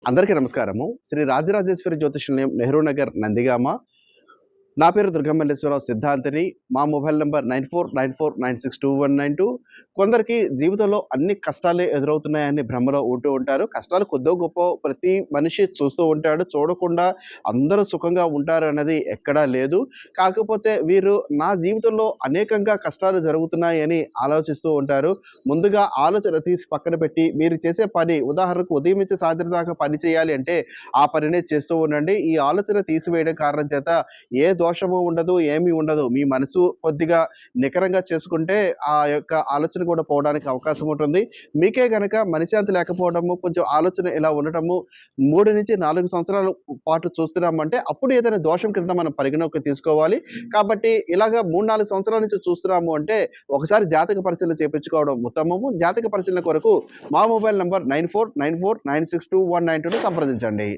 అందరికీ నమస్కారము. శ్రీ రాజరాజేశ్వరి జ్యోతిష్యాలయం, నెహ్రూ నగర్, నందిగామ. నా పేరు దుర్గమల్లేశ్వరరావు సిద్ధాంతిని. మా మొబైల్ నంబర్ 9494962192. కొందరికి జీవితంలో అన్ని కష్టాలే ఎదురవుతున్నాయని భ్రమలో ఉంటూ ఉంటారు. కష్టాలు కొద్దో గొప్పో ప్రతి మనిషి చూస్తూ ఉంటాడు. చూడకుండా అందరూ సుఖంగా ఉంటారు అన్నది ఎక్కడా లేదు. కాకపోతే వీరు నా జీవితంలో అనేకంగా కష్టాలు జరుగుతున్నాయని ఆలోచిస్తూ ఉంటారు. ముందుగా ఆలోచన తీసి పక్కన పెట్టి మీరు చేసే పని, ఉదాహరణకు ఉదయం నుంచి సాయంత్రం దాకా పని చేయాలి అంటే ఆ పనినే చేస్తూ ఉండండి. ఈ ఆలోచన తీసివేయడం కారణం చేత ఏ దోషము ఉండదు, ఏమీ ఉండదు. మీ మనసు కొద్దిగా నికరంగా చేసుకుంటే ఆ యొక్క ఆలోచన కూడా పోవడానికి అవకాశం ఉంటుంది. మీకే గనక మనశ్శాంతి లేకపోవడము, కొంచెం ఆలోచన ఇలా ఉండటము 3-4 సంవత్సరాల పాటు చూస్తున్నామంటే అప్పుడు ఏదైనా దోషం కింద మనం పరిగణలోకి తీసుకోవాలి. కాబట్టి ఇలాగ 3, 4 సంవత్సరాల నుంచి చూస్తున్నాము అంటే ఒకసారి జాతక పరిశీలన చేపించుకోవడం ఉత్తమము. జాతక పరిశీలన కొరకు మా మొబైల్ నంబర్ 9494962192ని సంప్రదించండి.